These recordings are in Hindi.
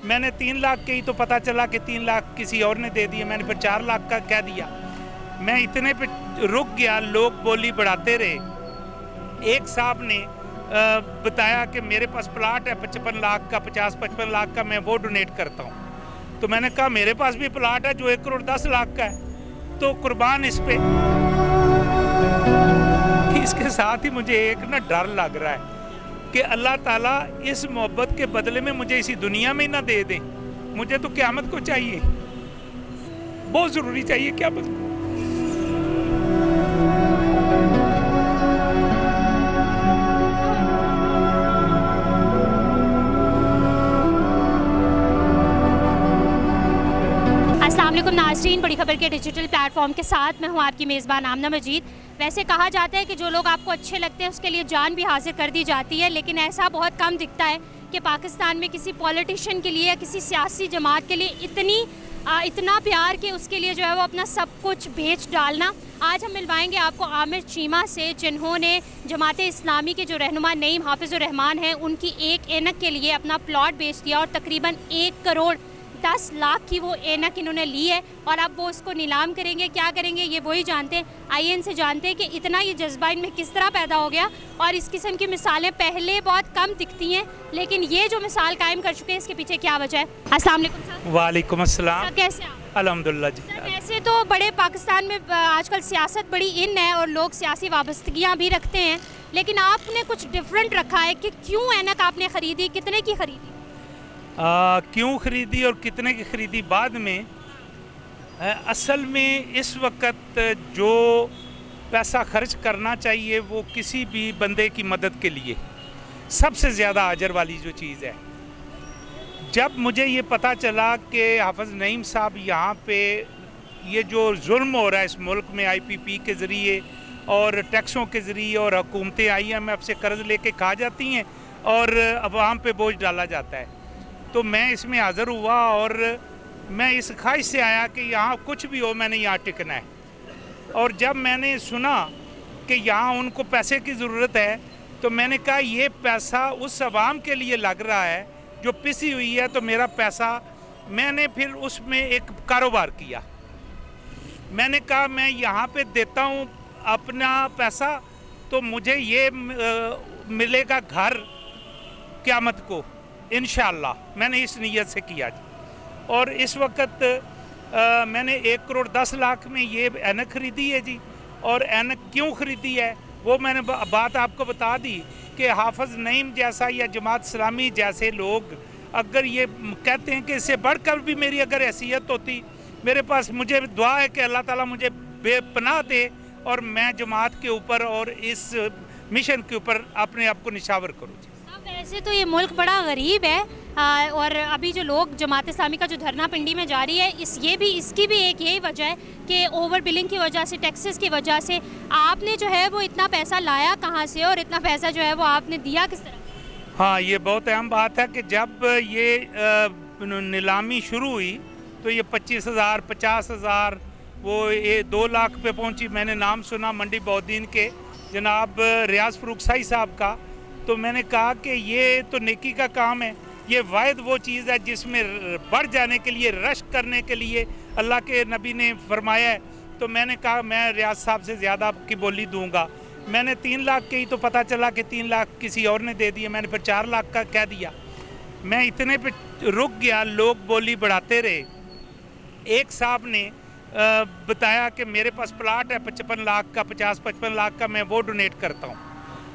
मैंने 3 लाख कही तो पता चला कि 3 लाख किसी और ने दे दिए। मैंने फिर 4 लाख का कह दिया। मैं इतने पे रुक गया, लोग बोली बढ़ाते रहे। एक साहब ने बताया कि मेरे पास प्लाट है 55 लाख का, 50-55 लाख का, मैं वो डोनेट करता हूँ। तो मैंने कहा मेरे पास भी प्लाट है जो 1 करोड़ 10 लाख का है, तो कुर्बान इस पे। इसके साथ ही मुझे एक ना डर लग रहा है कि अल्लाह ताला इस मोहब्बत के बदले में मुझे इसी दुनिया में ही ना दे दें। मुझे तो क़यामत को चाहिए, बहुत ज़रूरी चाहिए क़यामत को। अस्सलाम वालेकुम नाज़रीन, बड़ी खबर के डिजिटल प्लेटफॉर्म के साथ मैं हूं आपकी मेज़बान आमना मजीद। वैसे कहा जाता है कि जो लोग आपको अच्छे लगते हैं उसके लिए जान भी हाजिर कर दी जाती है, लेकिन ऐसा बहुत कम दिखता है कि पाकिस्तान में किसी पॉलिटिशियन के लिए या किसी सियासी जमात के लिए इतना प्यार कि उसके लिए जो है वो अपना सब कुछ बेच डालना। आज हम मिलवाएंगे आपको आमिर चीमा से, जिन्होंने जमात इस्लामी के जो रहनुमा नईम हाफिज़ुर रहमान हैं उनकी एक ऐनक के लिए अपना प्लॉट बेच दिया और तकरीबन 1 करोड़ 10 लाख की वो ऐनक इन्होंने ली है और अब वो उसको नीलाम करेंगे। क्या करेंगे ये वही जानते हैं। आइए इनसे जानते हैं कि इतना ये जज्बा इनमें किस तरह पैदा हो गया और इस किस्म की मिसालें पहले बहुत कम दिखती हैं, लेकिन ये जो मिसाल कायम कर चुके हैं इसके पीछे क्या वजह है। अस्सलाम वालेकुम सर। वालेकुम अस्सलाम। सर कैसे आप? अल्हम्दुलिल्लाह जी। सर वैसे तो बड़े पाकिस्तान में आजकल सियासत बड़ी इन है और लोग सियासी वाबस्तगियाँ भी रखते हैं, लेकिन आपने कुछ डिफरेंट रखा है कि क्यों ऐनक आपने ख़रीदी, कितने की ख़रीदी? क्यों ख़रीदी और कितने की ख़रीदी बाद में। असल में इस वक्त जो पैसा खर्च करना चाहिए वो किसी भी बंदे की मदद के लिए सबसे ज़्यादा अजर वाली जो चीज़ है। जब मुझे ये पता चला कि हाफिज़ नईम साहब यहाँ पे ये जो जुल्म हो रहा है इस मुल्क में IPP के ज़रिए और टैक्सों के ज़रिए और हुकूमतें IMF से कर्ज़ लेके खा जाती हैं और अवाम पे बोझ डाला जाता है, तो मैं इसमें हाज़िर हुआ और मैं इस ख्वाहिश से आया कि यहाँ कुछ भी हो मैंने यहाँ टिकना है। और जब मैंने सुना कि यहाँ उनको पैसे की ज़रूरत है तो मैंने कहा ये पैसा उस अवाम के लिए लग रहा है जो पिसी हुई है, तो मेरा पैसा, मैंने फिर उसमें एक कारोबार किया। मैंने कहा मैं यहाँ पे देता हूँ अपना पैसा तो मुझे ये मिलेगा घर क़यामत को इंशाअल्लाह। मैंने इस नीयत से किया जी। और इस वक्त मैंने 1 करोड़ 10 लाख में ये ऐनक ख़रीदी है जी। और ऐनक क्यों ख़रीदी है वो मैंने बात आपको बता दी कि हाफिज़ नईम जैसा या जमात इस्लामी जैसे लोग अगर ये कहते हैं कि इससे बढ़कर भी मेरी अगर हैसियत होती, मेरे पास, मुझे दुआ है कि अल्लाह ताला मुझे बेपनाह दे और मैं जमात के ऊपर और इस मिशन के ऊपर अपने आप को निशावर करूँ जी। वैसे तो ये मुल्क बड़ा गरीब है और अभी जो लोग जमात इस्लामी का जो धरना पिंडी में जारी है इसकी भी एक यही वजह है कि ओवर बिलिंग की वजह से, टैक्सेस की वजह से आपने जो है वो इतना पैसा लाया कहाँ से और इतना पैसा जो है वो आपने दिया किस तरह? हाँ, ये बहुत अहम बात है कि जब ये नीलामी शुरू हुई तो ये 25,000 50,000 वो ये 2 लाख पे पहुँची। मैंने नाम सुना मंडी बौद्दीन के जनाब रियाज फ़रूक साई साहब का, तो मैंने कहा कि ये तो नेकी का काम है, ये वाहिद वो चीज़ है जिसमें बढ़ जाने के लिए, रश करने के लिए अल्लाह के नबी ने फरमाया है। तो मैंने कहा मैं रियाज साहब से ज़्यादा की बोली दूंगा। मैंने 3 लाख कही तो पता चला कि 3 लाख किसी और ने दे दिए। मैंने फिर 4 लाख का कह दिया। मैं इतने पे रुक गया, लोग बोली बढ़ाते रहे। एक साहब ने बताया कि मेरे पास प्लाट है 55 लाख का, 50-55 लाख का, मैं वो डोनेट करता हूँ।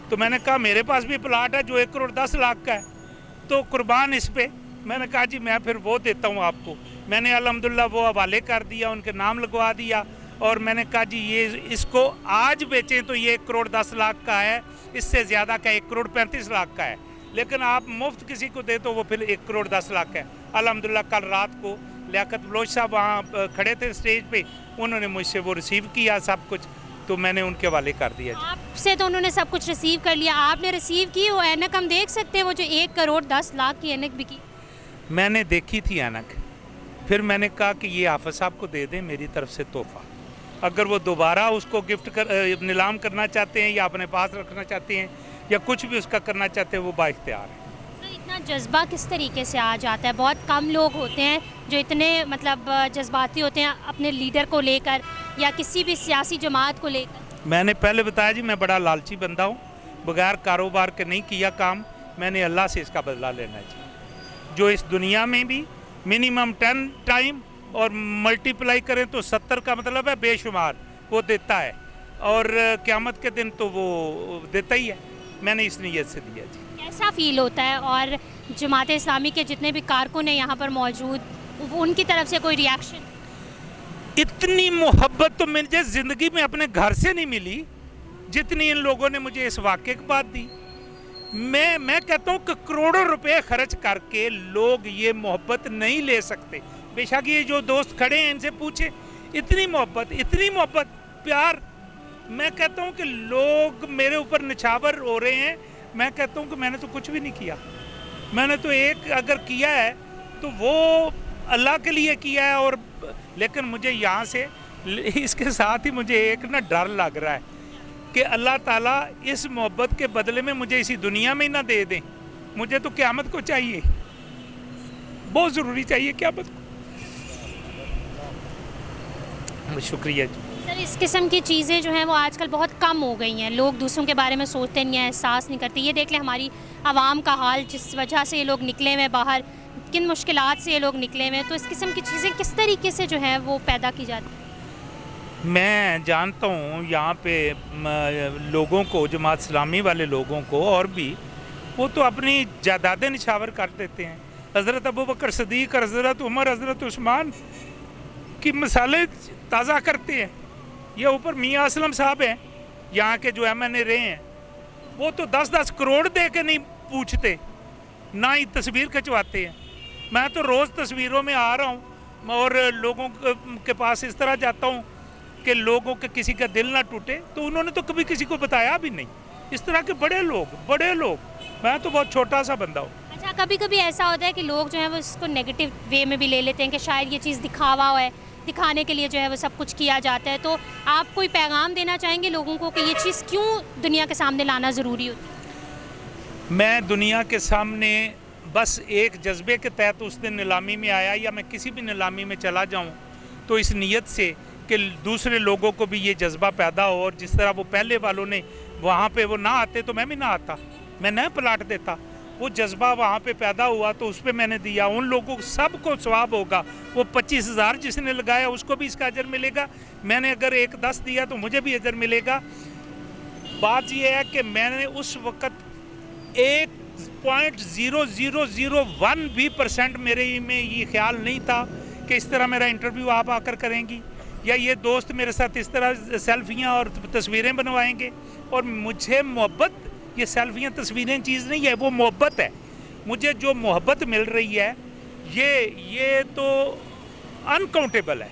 तो मैंने कहा मेरे पास भी प्लाट है जो 1 करोड़ 10 लाख का है, तो कुर्बान इस पे। मैंने कहा जी मैं फिर वो देता हूँ आपको। मैंने अल्हम्दुलिल्लाह वो हवाले कर दिया, उनके नाम लगवा दिया और मैंने कहा जी ये इसको आज बेचें तो ये 1 करोड़ 10 लाख का है, इससे ज़्यादा का 1 करोड़ 35 लाख का है, लेकिन आप मुफ्त किसी को दे तो वो फिर 1 करोड़ 10 लाख का है। अल्हम्दुलिल्लाह कल रात को लियाकत बलोच साहब वहाँ खड़े थे स्टेज पे, उन्होंने मुझसे वो रिसीव किया सब कुछ, तो मैंने उनके हवाले कर दिया। आपसे तो उन्होंने सब कुछ रिसीव कर लिया, आपने रिसीव की वो ऐनक हम देख सकते हैं, वो जो 1 करोड़ 10 लाख की ऐनक बिकी? मैंने देखी थी ऐनक, फिर मैंने कहा कि ये हाफिज़ साहब को दे दें मेरी तरफ से तोहफ़ा। अगर वो दोबारा उसको गिफ्ट कर नीलाम करना चाहते हैं या अपने पास रखना चाहते हैं या कुछ भी उसका करना चाहते हैं वो बाइख्तियार है। इतना जज्बा किस तरीके से आ जाता है? बहुत कम लोग होते हैं जो इतने मतलब जज्बाती होते हैं अपने लीडर को लेकर या किसी भी सियासी जमात को लेकर। मैंने पहले बताया जी, मैं बड़ा लालची बंदा हूँ, बगैर कारोबार के नहीं किया काम, मैंने अल्लाह से इसका बदला लेना है जी। जो इस दुनिया में भी मिनिमम 10 टाइम और मल्टीप्लाई करें तो 70 का मतलब है बेशुमार, वो देता है, और क़यामत के दिन तो वो देता ही है। मैंने इस नीयत से दिया जी। कैसा फील होता है? और जमात इस्लामी के जितने भी कारकुन हैं यहाँ पर मौजूद, उनकी तरफ से कोई रिएक्शन? इतनी मोहब्बत तो मुझे ज़िंदगी में अपने घर से नहीं मिली जितनी इन लोगों ने मुझे इस वाक़े के बाद दी। मैं कहता हूँ कि करोड़ों रुपए खर्च करके लोग ये मोहब्बत नहीं ले सकते। बेशक ये जो दोस्त खड़े हैं इनसे पूछे, इतनी मोहब्बत प्यार। मैं कहता हूँ कि लोग मेरे ऊपर निछावर हो रहे हैं। मैं कहता हूँ कि मैंने तो कुछ भी नहीं किया, मैंने तो एक अगर किया है तो वो अल्लाह के लिए किया है। और लेकिन मुझे यहाँ से इसके साथ ही मुझे एक ना डर लग रहा है कि अल्लाह ताला इस मोहब्बत के बदले में मुझे इसी दुनिया में ही ना दे दें। मुझे तो क़यामत को चाहिए, बहुत ज़रूरी चाहिए क़यामत को। शुक्रिया जी। सर, इस किस्म की चीज़ें जो हैं वो आजकल बहुत कम हो गई हैं। लोग दूसरों के बारे में सोचते नहीं हैं, एहसास नहीं करते। ये देख लें हमारी आवाम का हाल, जिस वजह से ये लोग निकले हुए बाहर, किन मुश्किलात से ये लोग निकले हुए हैं। तो इस किस्म की चीज़ें किस तरीके से जो हैं वो पैदा की जाती हैं? मैं जानता हूँ यहाँ पे लोगों को, जमात इस्लामी वाले लोगों को, और भी वो तो अपनी जायदादें निछावर कर देते हैं। हज़रत अबू बकर सदीक, हज़रत उमर, हज़रत उस्मान की मिसालें ताज़ा करते हैं। ये ऊपर मियाँ असलम साहब हैं यहाँ के जो MNA रहे हैं, वो तो 10-10 करोड़ दे के नहीं पूछते, ना ही तस्वीर खिंचवाते हैं। मैं तो रोज़ तस्वीरों में आ रहा हूँ और लोगों के पास इस तरह जाता हूँ कि लोगों के किसी का दिल ना टूटे, तो उन्होंने तो कभी किसी को बताया भी नहीं। इस तरह के बड़े लोग, मैं तो बहुत छोटा सा बंदा हूँ। अच्छा, कभी कभी ऐसा होता है कि लोग जो है वो इसको नेगेटिव वे में भी ले लेते हैं कि शायद ये चीज़ दिखावा है, दिखाने के लिए जो है वो सब कुछ किया जाता है। तो आप कोई पैगाम देना चाहेंगे लोगों को कि ये चीज़ क्यों दुनिया के सामने लाना ज़रूरी होती है? मैं दुनिया के सामने बस एक जज्बे के तहत उस दिन नीलामी में आया, या मैं किसी भी नीलामी में चला जाऊं तो इस नीयत से कि दूसरे लोगों को भी ये जज्बा पैदा हो, और जिस तरह वो पहले वालों ने वहाँ पे वो ना आते तो मैं भी ना आता, मैं न प्लाट देता। वो जज्बा वहाँ पे पैदा हुआ तो उस पर मैंने दिया। उन लोगों सबको सवाब होगा। वो 25,000 जिसने लगाया उसको भी इसका अजर मिलेगा। मैंने अगर 1-10 दिया तो मुझे भी अजर मिलेगा। बात यह है कि मैंने उस वक़्त 1.0001 भी % मेरे में ये ख्याल नहीं था कि इस तरह मेरा इंटरव्यू आप आकर करेंगी, या ये दोस्त मेरे साथ इस तरह सेल्फियाँ और तस्वीरें बनवाएंगे। और मुझे मोहब्बत, ये सेल्फियाँ तस्वीरें चीज़ नहीं है, वो मोहब्बत है। मुझे जो मोहब्बत मिल रही है ये तो अनकाउंटेबल है।